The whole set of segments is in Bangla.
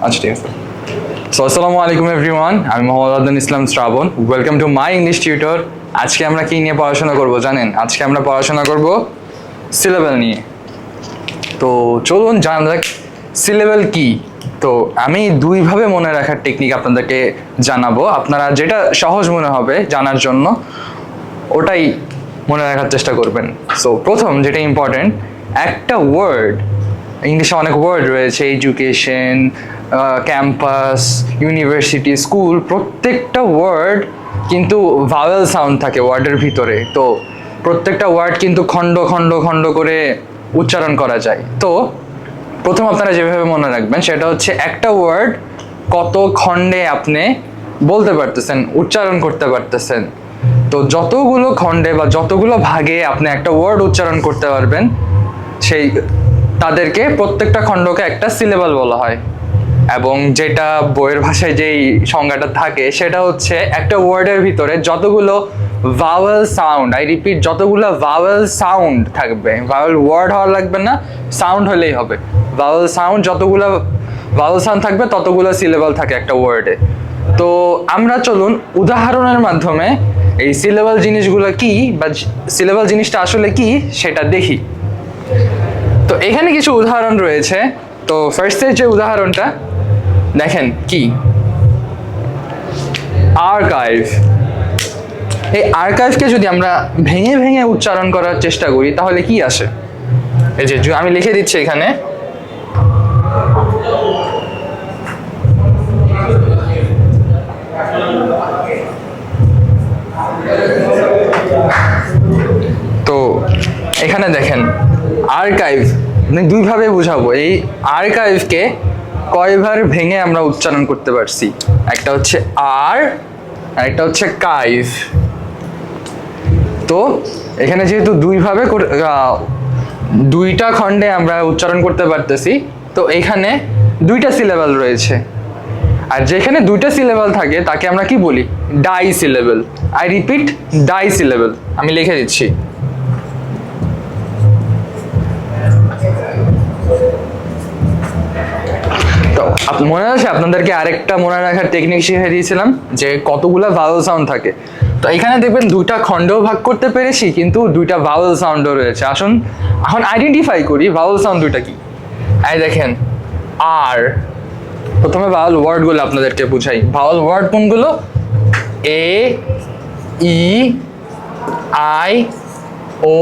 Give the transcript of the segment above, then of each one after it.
আচ্ছা ঠিক আছে। সো আসসালামু আলাইকুম এভরিওয়ান, আমি Mohammad Adnan Islam Shrabon. Welcome to my English tutor. আজকে আমরা কি নিয়ে পড়াশোনা করব জানেন? আজকে আমরা পড়াশোনা করব সিলেবেল নিয়ে। তো চলুন জানা যাক সিলেবেল কি। তো আমি দুইভাবে মনে রাখার টেকনিক আপনাদেরকে জানাবো, আপনারা যেটা সহজ মনে হবে জানার জন্য ওটাই মনে রাখার চেষ্টা করবেন। সো প্রথম যেটা ইম্পর্টেন্ট, একটা ওয়ার্ড, ইংলিশে অনেক ওয়ার্ড রয়েছে, এডুকেশন, ক্যাম্পাস, ইউনিভার্সিটি, স্কুল, প্রত্যেকটা ওয়ার্ড কিন্তু ভাওয়েল সাউন্ড থাকে ওয়ার্ডের ভিতরে। তো প্রত্যেকটা ওয়ার্ড কিন্তু খণ্ড খণ্ড খণ্ড করে উচ্চারণ করা যায়। তো প্রথম আপনারা যেভাবে মনে রাখবেন সেটা হচ্ছে একটা ওয়ার্ড কত খণ্ডে আপনি বলতে পারতেছেন, উচ্চারণ করতে পারতেছেন। তো যতগুলো খণ্ডে বা যতগুলো ভাগে আপনি একটা ওয়ার্ড উচ্চারণ করতে পারবেন, সেই তাদেরকে প্রত্যেকটা খণ্ডকে একটা সিলেবাল বলা হয়। এবং যেটা বইয়ের ভাষায় যেই সংজ্ঞাটা থাকে সেটা হচ্ছে একটা ওয়ার্ডের ভিতরে যতগুলো ভাওয়েল সাউন্ড, আই রিপিট, যতগুলো ভাওয়েল সাউন্ড থাকবে, ভাওয়েল ওয়ার্ড হওয়া লাগবে না, সাউন্ড হলেই হবে। ভাওয়েল সাউন্ড, যতগুলো ভাওয়েল সাউন্ড থাকবে ততগুলো সিলেবাল থাকে একটা ওয়ার্ডে। তো আমরা চলুন উদাহরণের মাধ্যমে এই সিলেবাল জিনিসগুলো কি বা সিলেবাল জিনিসটা আসলে কি সেটা দেখি। তো এখানে কিছু উদাহরণ রয়েছে। তো ফার্স্টের যে উদাহরণটা দেখেন, কি আর্কাইভ। এই আর্কাইভকে যদি আমরা ভেঙে ভেঙে উচ্চারণ করার চেষ্টা করি তাহলে কি আসে? এই যে আমি লিখে দিচ্ছি এখানে, তো এখানে দেখেন আর্কাইভ, দুইভাবে বুঝাবো। এই আর্কাইভকে কয়বার ভেঙে আমরা উচ্চারণ করতে পারছি, একটা হচ্ছে আর একটা হচ্ছে কাইভ। তো এখানে যেহেতু দুইভাবে দুইটা খণ্ডে আমরা উচ্চারণ করতে পারতেছি, তো এখানে দুইটা সিলেবাল রয়েছে। আর যেখানে দুইটা সিলেবাল থাকে তাকে আমরা কি বলি? Disyllable. I repeat, disyllable. আমি লিখে দিচ্ছি। তো মনে আছে আপনাদেরকে আরেকটা মনে রাখার টেকনিক শিখিয়ে দিয়েছিলাম যে কতগুলো ভাওয়েল সাউন্ড থাকে। তো এখানে দেখবেন দুইটা খণ্ডও ভাগ করতে পেরেছি, কিন্তু দুইটা ভাওয়েল সাউন্ডও রয়েছে। আসুন এখন আইডেন্টিফাই করি ভাওয়েল সাউন্ড দুইটা কি। এই দেখেন আর, প্রথমে ভাওয়েল ওয়ার্ডগুলো আপনাদেরকে বুঝাই। ভাওয়েল ওয়ার্ড কোনগুলো? এ, ই, আই, ও,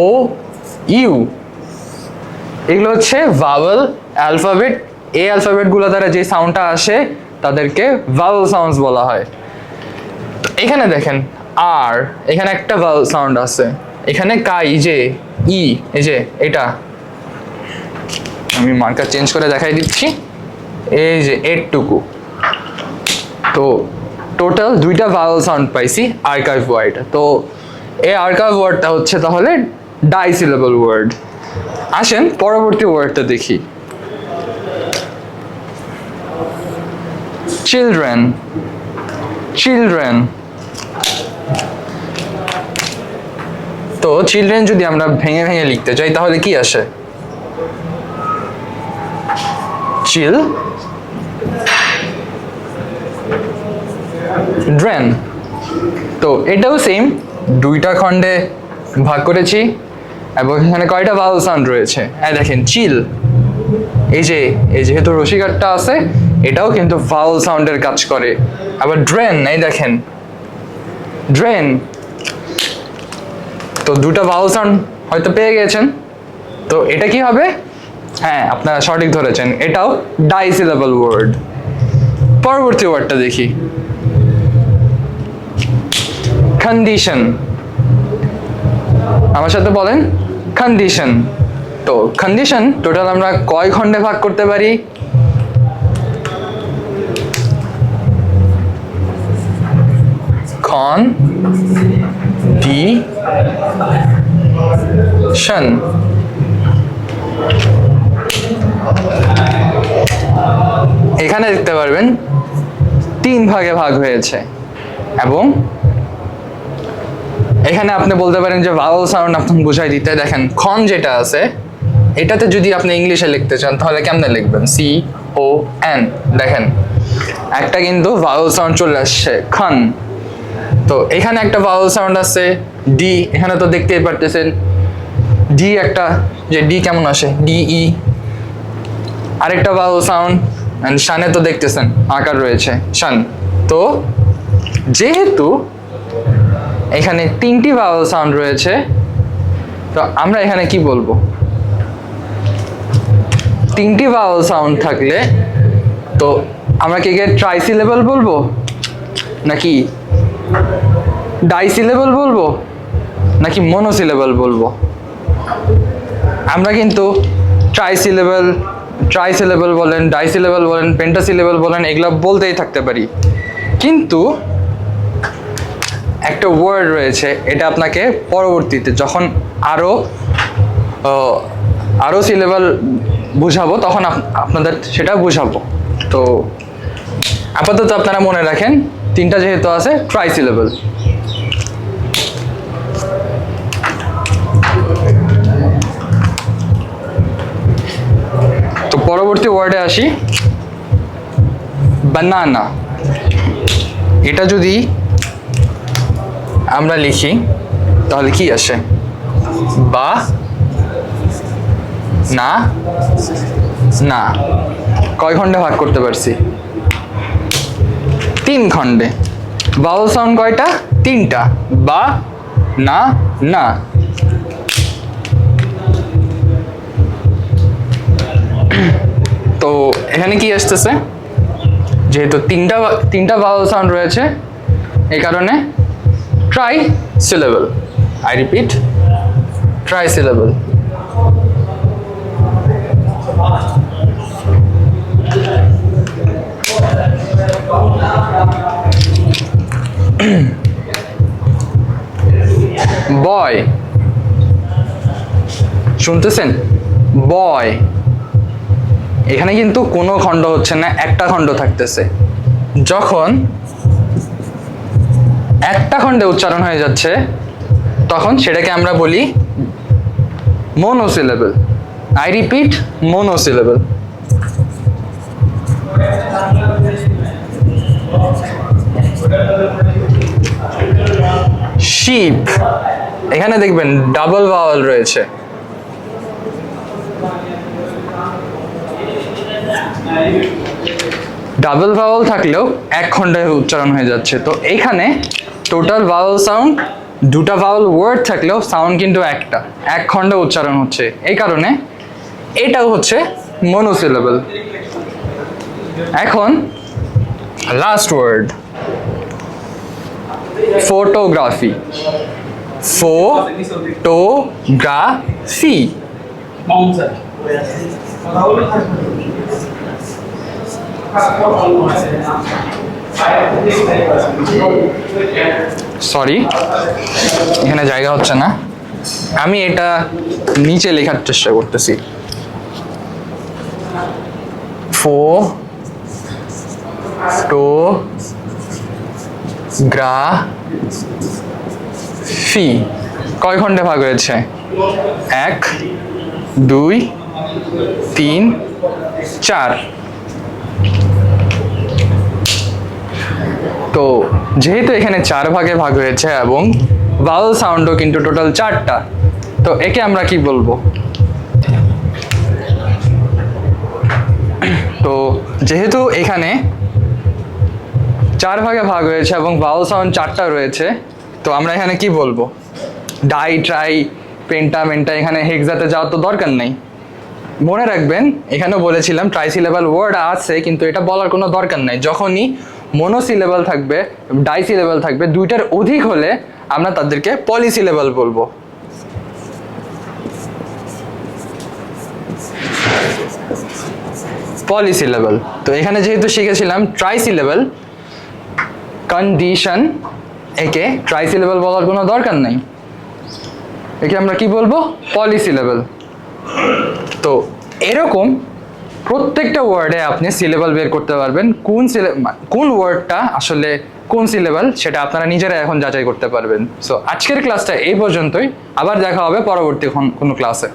ইউ, এগুলো হচ্ছে ভাওয়েল অ্যালফাবেট। এই অ্যালফাবেটগুলো দ্বারা যে সাউন্ডটা আসে তাদেরকে ভাওয়েল সাউন্ডস বলা হয়। এখানে দেখেন আর, এখানে একটা ভাওয়েল সাউন্ড আছে। এখানে কাই, যে ই, এই যে এটা, আমি মার্কার চেঞ্জ করে দেখাই দিচ্ছি, এই যে এটুকু। তো টোটাল দুইটা ভাওয়েল সাউন্ড পাইছি আর্কাইভ ওয়ার্ড। তো এই আর্কাইভ ওয়ার্ডটা হচ্ছে তাহলে ডাই সিলেবল ওয়ার্ড। আসেন পরবর্তী ওয়ার্ডটা দেখি। Children, children. তো চিলড্রেন যদি আমরা ভেঙে ভেঙে লিখতে চাই তাহলে কি আসে? চিল ড্রেন। তো এটাও সেম, দুইটা খণ্ডে ভাগ করেছি এবং এখানে কয়টা ভাওয়েল সাউন্ড রয়েছে। এই দেখেন চিল, এই যেহেতু রসিকারটা আছে এটাও কিন্তু ভাওয়েল সাউন্ডের কাজ করে। আবার ড্রেন, এই দেখেন ড্রেন। তো দুটো ভাওয়েল সাউন্ড হয়তো পেয়ে গেছেন। তো এটা কি হবে? হ্যাঁ, আপনারা সঠিক ধরেছেন, এটাও ডাই সিলেবল ওয়ার্ড। পরবর্তী ওয়ার্ডটা দেখি, কন্ডিশন। আমার সাথে বলেন, কন্ডিশন। তো কন্ডিশন টোটাল আমরা কয় খণ্ডে ভাগ করতে পারি? খন ডি শন। এখানে দেখতে পারবেন 3 ভাগে ভাগ হয়েছে এবং এখানে আপনি বলতে পারেন যে ভাওয়েল সাউন্ড আপনি বুঝাই দিতে। দেখেন খন যেটা আছে এটাতে যদি আপনি ইংলিশে লিখতে চান তাহলে কেমনে লিখবেন? CON। দেখেন একটা কিন্তু ভাওয়েল সাউন্ড চলে আসছে, খান। তো এখানে একটা ভাওয়েল সাউন্ড আছে ডি, এখানে তো দেখতেই পারতেছেন ডি একটা, যে ডি কেমন আসে, DE। আরেকটা ভাওয়েল সাউন্ড, এন্ড শানে তো দেখতেছেন আকার রয়েছে শান। তো যেহেতু এখানে তিনটি ভাওয়েল সাউন্ড রয়েছে, তো আমরা এখানে কি বলবো? তিনটি ভাওয়েল সাউন্ড থাকলে তো আমরা কি ট্রাইসিলেবল বলবো নাকি ডাইসিলেবল বলবো নাকি মনোসিলেবল বলবো? আমরা কিন্তু ট্রাইসিলেবল বলেন, ডাইসিলেবল বলেন, পেন্টাসিলেবল বলেন, এগুলো বলতেই থাকতে পারি। কিন্তু একটা ওয়ার্ড রয়েছে, এটা আপনাকে পরবর্তীতে যখন আরো সিলেবল বুঝাবো তখন আপনাদের সেটা বুঝাবো। তো আপাতত আপনারা মনে রাখেন তিনটা যেহেতু আছে ট্রাইসিলেবল। তো পরবর্তী ওয়ার্ডে আসি, বানানা। এটা যদি আমরা লিখি তাহলে কি আসে? বা না না। কয় খণ্ডে ভাগ করতে পারছি? 3 খণ্ডে। ভাওয়েল সাউন্ড কয়টা? 3টা। বা না না। তো এখানে কি আসতেছে? যেহেতু তিনটা ভাওয়েল সাউন্ড রয়েছে এই কারণে ট্রাইসিলেবল। I repeat, ট্রাইসিলেবল। বয়, শুনতেছেন? বয়। এখানে কিন্তু কোনো খণ্ড হচ্ছে না, একটা খণ্ড থাকতেছে। যখন একটা খণ্ডে উচ্চারণ হয়ে যাচ্ছে তখন সেটাকে আমরা বলি monosyllable. I repeat, monosyllable. Ship, এখানে দেখবেন ডাবল ভাওয়েল রয়েছে। ডাবল ভাওয়েল থাকলেও এক খণ্ডে উচ্চারণ হয়ে যাচ্ছে। তো এইখানে টোটাল ভাওয়েল সাউন্ড, দুটা ভাওয়েল ওয়ার্ড থাকলেও সাউন্ড কিন্তু একটা, এক খণ্ডে উচ্চারণ হচ্ছে। এই কারণে এটাও হচ্ছে মনোসিলেবল। এখন last word, photography. Photography. Sorry, এখানে জায়গা হচ্ছে না, আমি এটা নিচে লেখার চেষ্টা করতেছি। ফটোগ্রাফি কয় খণ্ডে ভাগ হয়েছে? 1 2 3 4। তো যেহেতু এখানে 4 ভাগে ভাগ হয়েছে এবং ভাওয়েল সাউন্ডও কিন্তু টোটাল 4টা, তো একে আমরা কি বলবো? তো যেহেতু এখানে 4 ভাগে ভাগ হয়েছে এবং ভাওয়েল সাউন্ড 4টা রয়েছে, তো আমরা এখানে কি বলবো? ডাই, ট্রাই, পেন্টা, মেন্টা, এখানে হেক্সাতে যাওয়ার তো দরকার নেই। মনে রাখবেন এখানেও বলেছিলাম ট্রাইসিলেবল ওয়ার্ড আছে, কিন্তু এটা বলার কোনো দরকার নাই। যখনই মনোসিলেবল থাকবে, ডাইসিলেবল থাকবে, দুইটার অধিক হলে আমরা তাদেরকে পলিসিলেবল বলবো। পলিসিলেবল। তো এখানে যেহেতু শিখেছিলাম ট্রাইসিলেবল কন্ডিশন, একে ট্রাইসিলেবল বলার কোনো দরকার নাই, একে আমরা কি বলবো? পলিসিলেবল। তো এরকম প্রত্যেকটা ওয়ার্ডে আপনি সিলেবল বের করতে পারবেন, কোন ওয়ার্ডটা আসলে কোন সিলেবল সেটা আপনারা নিজেরা এখন যাচাই করতে পারবেন। সো আজকের ক্লাসটা এই পর্যন্তই, আবার দেখা হবে পরবর্তী কোনো ক্লাসে।